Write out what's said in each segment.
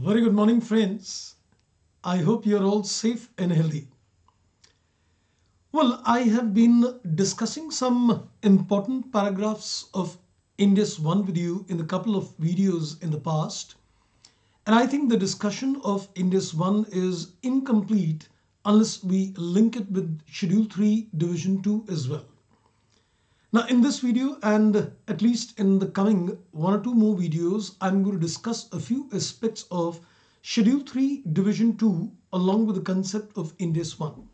Very good morning, friends. I hope you're all safe and healthy. Well, I have been discussing some important paragraphs of Indus 1 with you in a couple of videos in the past. And I think the discussion of Indus 1 is incomplete unless we link it with Schedule 3 Division 2 as well. Now, in this video and at least in the coming one or two more videos, I'm going to discuss a few aspects of Schedule 3 Division 2 along with the concept of Indus 1.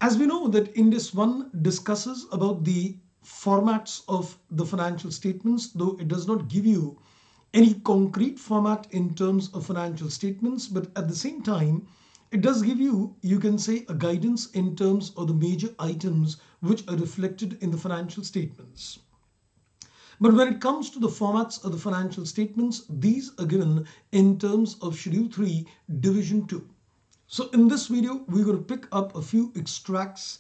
As we know that Indus 1 discusses about the formats of the financial statements, though it does not give you any concrete format in terms of financial statements, but at the same time, it does give you, you can say, a guidance in terms of the major items which are reflected in the financial statements. But when it comes to the formats of the financial statements, these are given in terms of Schedule 3 Division 2. So in this video, we're going to pick up a few extracts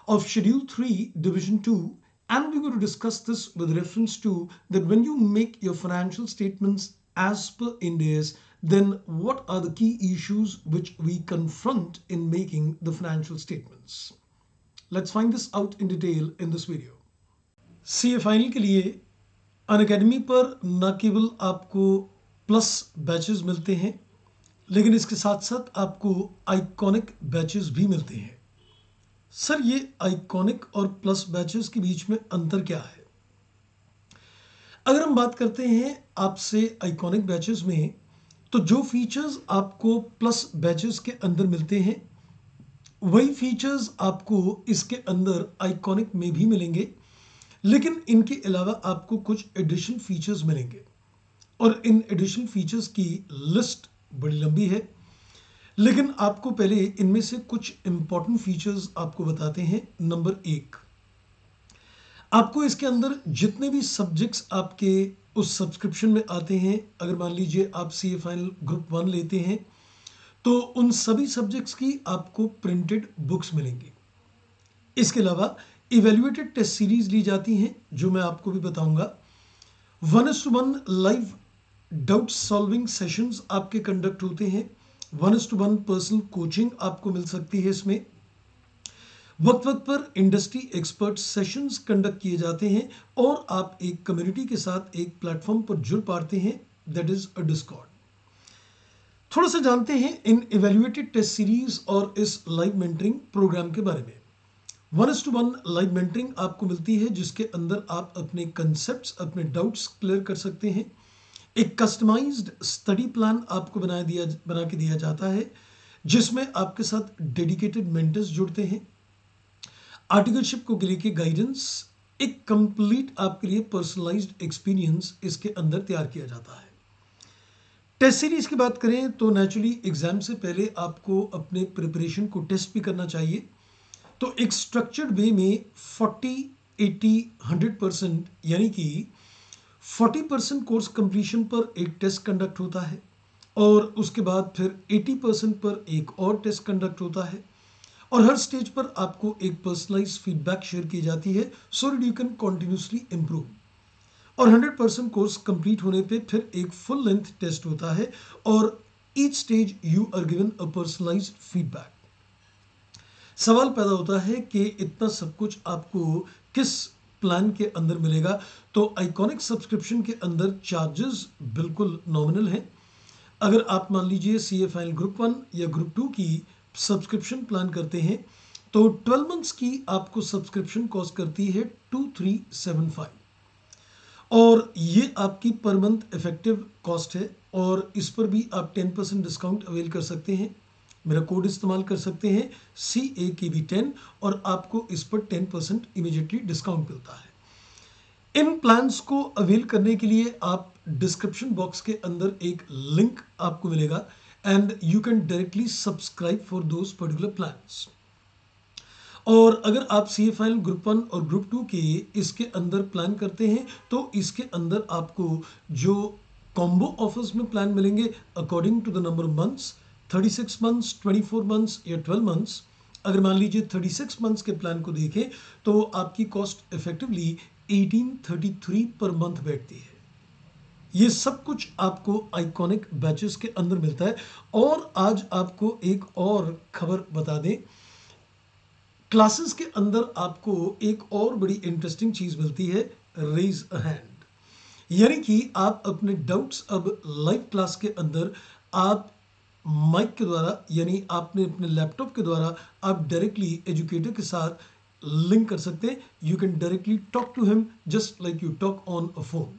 of Schedule 3 Division 2, and we're going to discuss this with reference to that when you make your financial statements as per Ind AS, then what are the key issues which we confront in making the financial statements? Let's find this out in detail in this video. CA final के लिए Unacademy पर न केवल आपको plus batches मिलते हैं, लेकिन इसके साथ साथ आपको आइकॉनिक बैचेस भी मिलते हैं। सर, ये आइकॉनिक और प्लस बैचेस के बीच में अंतर क्या है? अगर हम बात करते हैं आपसे आइकॉनिक बैचेस में, तो जो फीचर्स आपको प्लस बैचेस के अंदर मिलते हैं वही फीचर्स आपको इसके अंदर आइकॉनिक में भी मिलेंगे, लेकिन इनके अलावा आपको कुछ एडिशनल फीचर्स मिलेंगे और इन एडिशनल फीचर्स की लिस्ट बड़ी लंबी है, लेकिन आपको पहले इनमें से कुछ इंपॉर्टेंट फीचर्स आपको बताते हैं। नंबर 1, आपको इसके अंदर जितने भी सब्जेक्ट्स आपके उस सब्सक्रिप्शन में आते हैं, अगर मान लीजिए आप सीए फाइनल ग्रुप 1 लेते हैं तो उन सभी सब्जेक्ट्स की आपको प्रिंटेड बुक्स मिलेंगी। इसके अलावा इवेल्युएटेड टेस्ट सीरीज ली जाती हैं, जो मैं आपको भी बताऊंगा। 1:1 लाइव डाउट सॉल्विंग सेशंस आपके कंडक्ट होते हैं। 1:1 पर्सनल कोचिंग आपको मिल सकती है। इसमें वक्त वक्त पर इंडस्ट्री एक्सपर्ट सेशंस कंडक्ट किए जाते हैं और आप एक कम्युनिटी के साथ एक प्लेटफॉर्म पर जुड़ पाते हैं, दैट इज अ डिस्कॉर्ड। थोड़ा सा जानते हैं इन इवेल्युएटेड टेस्ट सीरीज और इस लाइव मेंटरिंग प्रोग्राम के बारे में। 1:1 लाइव मेंटरिंग आपको मिलती है, जिसके अंदर आप अपने कंसेप्ट्स, अपने डाउट्स क्लियर कर सकते हैं। एक कस्टमाइज्ड स्टडी प्लान आपको बना के दिया जाता है, जिसमें आपके साथ डेडिकेटेड मेंटर्स जुड़ते हैं। आर्टिकलशिप को लेके गाइडेंस, एक कंप्लीट आपके लिए पर्सनलाइज्ड एक्सपीरियंस इसके अंदर तैयार किया जाता है। टेस्ट सीरीज की बात करें तो नेचुरली एग्जाम से पहले आपको अपने प्रिपरेशन को टेस्ट भी करना चाहिए। तो एक स्ट्रक्चर्ड वे में 40, 80, 100% यानी कि 40% कोर्स कंप्लीशन पर एक टेस्ट कंडक्ट होता है और उसके बाद फिर 80% पर एक और टेस्ट कंडक्ट होता है और हर स्टेज पर आपको एक पर्सनलाइज्ड फीडबैक शेयर की जाती है, so that you can continuously improve. और 100% कोर्स कंप्लीट होने पे फिर एक फुल लेंथ टेस्ट होता है और each stage you are given a personalised feedback. सवाल पैदा होता है कि इतना सब कुछ आपको किस प्लान के अंदर मिलेगा? तो आइकॉनिक सब्सक्रिप्शन के अंदर चार्जेस बिल्कुल नॉमिनल हैं। अगर आप मान लीजिए सीए फाइनल ग्रुप 1 या ग्रुप 2 की सब्सक्रिप्शन प्लान करते हैं तो 12 मंथ्स की आपको सब्सक्रिप्शन कॉस्ट करती है 2375 और ये आपकी पर मंथ इफेक्टिव कॉस्ट है और इस पर भी आप 10% डिस्काउंट अवेल कर सकते हैं। मेरा कोड इस्तेमाल कर सकते हैं CAKB10 और आपको इस पर 10% इमीडिएटली डिस्काउंट मिलता है। इन प्लान्स को अवेल करने के लिए आप डिस्क्रिप्शन बॉक्स के अंदर एक लिंक आपको मिलेगा and you can directly subscribe for those particular plans. और अगर आप सीए फाइनल ग्रुप 1 और ग्रुप 2 के इसके अंदर प्लान करते हैं तो इसके अंदर आपको जो कॉम्बो ऑफर्स में प्लान मिलेंगे according to the number of months, 36 months, 24 months या 12 मंथ्स। अगर मान लीजिए 36 मंथ्स के प्लान को देखें तो आपकी कॉस्ट इफेक्टिवली 1833 पर मंथ बैठती है। ये सब कुछ आपको आइकॉनिक बैचेस के अंदर मिलता है। और आज आपको एक और खबर बता दें, क्लासेस के अंदर आपको एक और बड़ी इंटरेस्टिंग चीज मिलती है, रेज अ हैंड। यानी कि आप अपने डाउट्स अब लाइव क्लास के अंदर आप माइक के द्वारा, यानी आपने अपने लैपटॉप के द्वारा आप डायरेक्टली एजुकेटर के साथ लिंक कर सकते हैं। You can directly talk to him just like you talk on a phone.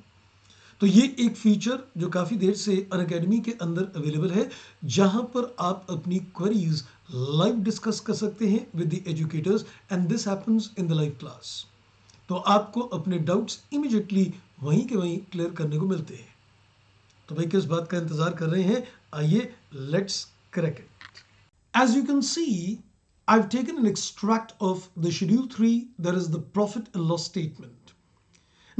तो ये एक फीचर जो काफ़ी देर से अनअकैडमी के अंदर अवेलेबल है, जहां पर आप अपनी क्वेरीज लाइव डिस्कस कर सकते हैं with the educators, and this happens in the live class. तो आपको अपने डाउट्स इमीडिएटली वहीं के वहीं क्लियर करने को मिलते हैं। तो भाई किस बात का इंतजार कर रहे हैं, आइए let's crack it. As you can see, I've taken an extract of the Schedule 3, that is the profit and loss statement.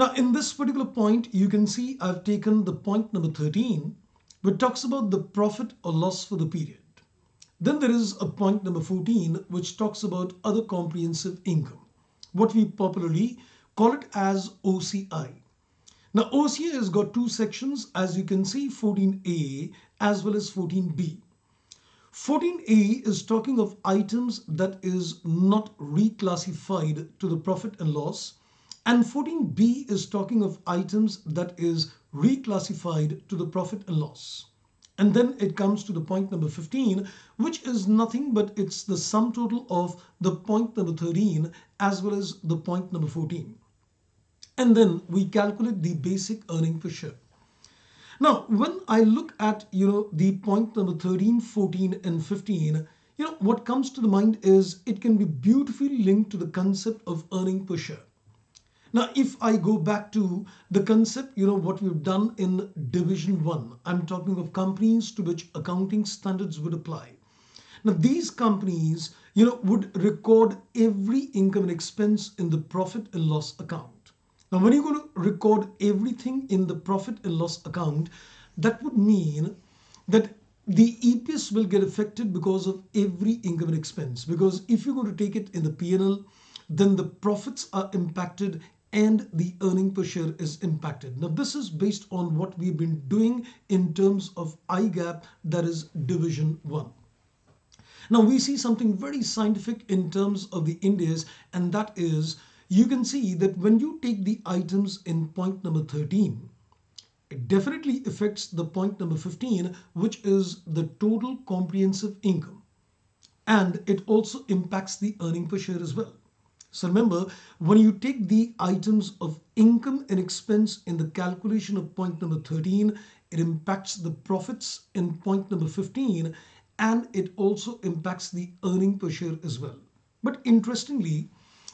Now, in this particular point, you can see I've taken the point number 13, which talks about the profit or loss for the period. Then there is a point number 14, which talks about other comprehensive income, what we popularly call it as OCI. Now, OCI has got two sections, as you can see, 14A as well as 14B. 14A is talking of items that is not reclassified to the profit and loss, and 14B is talking of items that is reclassified to the profit and loss. And then it comes to the point number 15, which is nothing but it's the sum total of the point number 13 as well as the point number 14. And then we calculate the basic earning per share. Now, when I look at, the point number 13, 14, and 15, what comes to the mind is it can be beautifully linked to the concept of earning per share. Now, if I go back to the concept, what we've done in Division 1, I'm talking of companies to which accounting standards would apply. Now, these companies, would record every income and expense in the profit and loss account. Now, when you're going to record everything in the profit and loss account, that would mean that the EPS will get affected because of every income and expense. Because if you're going to take it in the P&L, then the profits are impacted and the earning per share is impacted. Now, this is based on what we've been doing in terms of IGAP, that is Division 1. Now, we see something very scientific in terms of the Indias, and that is, you can see that when you take the items in point number 13, it definitely affects the point number 15, which is the total comprehensive income. And it also impacts the earning per share as well. So remember, when you take the items of income and expense in the calculation of point number 13, it impacts the profits in point number 15, and it also impacts the earning per share as well. But interestingly,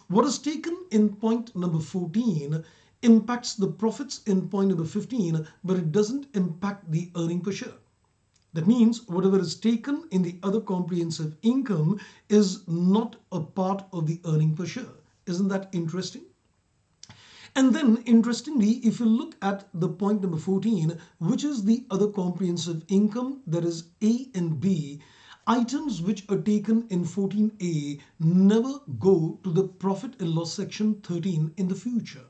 what is taken in point number 14 impacts the profits in point number 15, but it doesn't impact the earning per share. That means whatever is taken in the other comprehensive income is not a part of the earning per share. Isn't that interesting? And then interestingly, if you look at the point number 14, which is the other comprehensive income, that is A and B, items which are taken in 14A never go to the profit and loss section 13 in the future.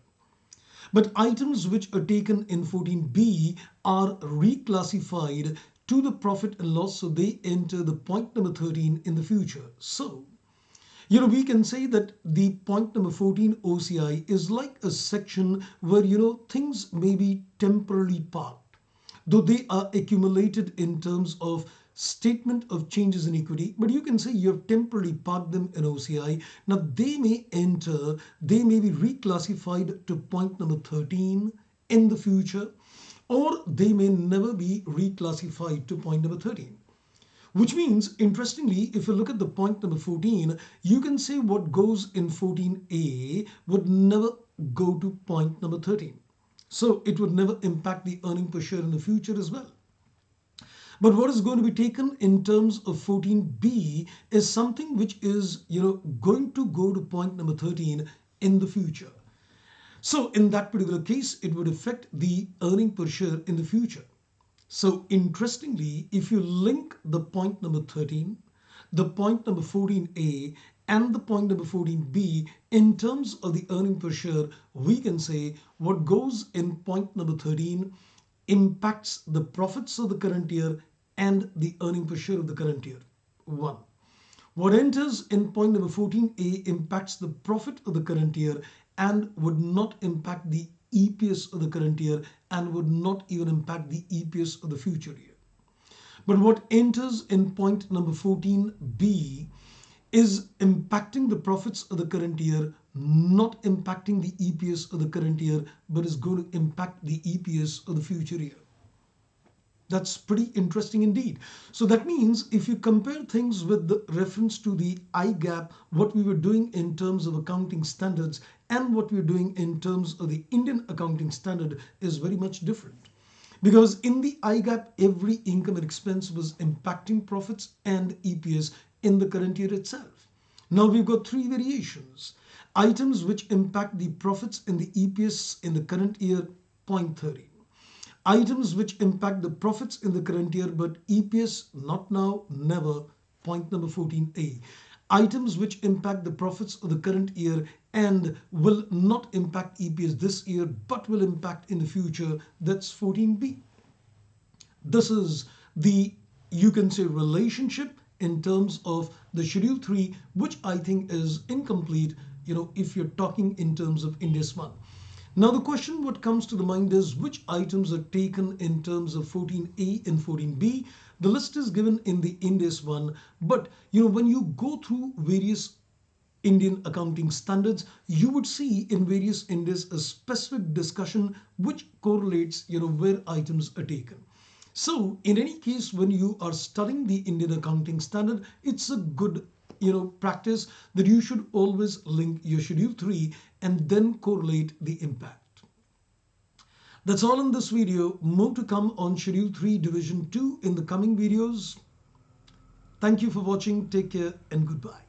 But items which are taken in 14B are reclassified to the profit and loss, so they enter the point number 13 in the future. So, we can say that the point number 14 OCI is like a section where, things may be temporarily parked, though they are accumulated in terms of statement of changes in equity, but you can say you have temporarily parked them in OCI. Now they may be reclassified to point number 13 in the future, or they may never be reclassified to point number 13. Which means, interestingly, if you look at the point number 14, you can say what goes in 14A would never go to point number 13. So it would never impact the earning per share in the future as well. But what is going to be taken in terms of 14B is something which is, going to go to point number 13 in the future. So in that particular case, it would affect the earning per share in the future. So interestingly, if you link the point number 13, the point number 14A, and the point number 14B in terms of the earning per share, we can say what goes in point number 13 impacts the profits of the current year and the earning per share of the current year? 1. What enters in point number 14A impacts the profit of the current year and would not impact the EPS of the current year and would not even impact the EPS of the future year. But what enters in point number 14B is impacting the profits of the current year, not impacting the EPS of the current year, but is going to impact the EPS of the future year. That's pretty interesting indeed. So that means if you compare things with the reference to the IGAP, what we were doing in terms of accounting standards and what we're doing in terms of the Indian accounting standard is very much different. Because in the IGAP, every income and expense was impacting profits and EPS in the current year itself. Now we've got three variations. Items which impact the profits and the EPS in the current year, point 30. Items which impact the profits in the current year but EPS not now, never, point number 14A. Items which impact the profits of the current year and will not impact EPS this year but will impact in the future, that's 14B. This is the, you can say, relationship in terms of the Schedule 3, which I think is incomplete, if you're talking in terms of Ind AS 1. Now the question what comes to the mind is which items are taken in terms of 14A and 14B. The list is given in the Ind AS 1, but when you go through various Indian accounting standards, you would see in various Ind AS a specific discussion which correlates where items are taken. So in any case, when you are studying the Indian accounting standard, it's a good practice that you should always link your Schedule 3 and then correlate the impact. That's all in this video. More to come on Schedule 3 Division 2 in the coming videos. Thank you for watching. Take care and goodbye.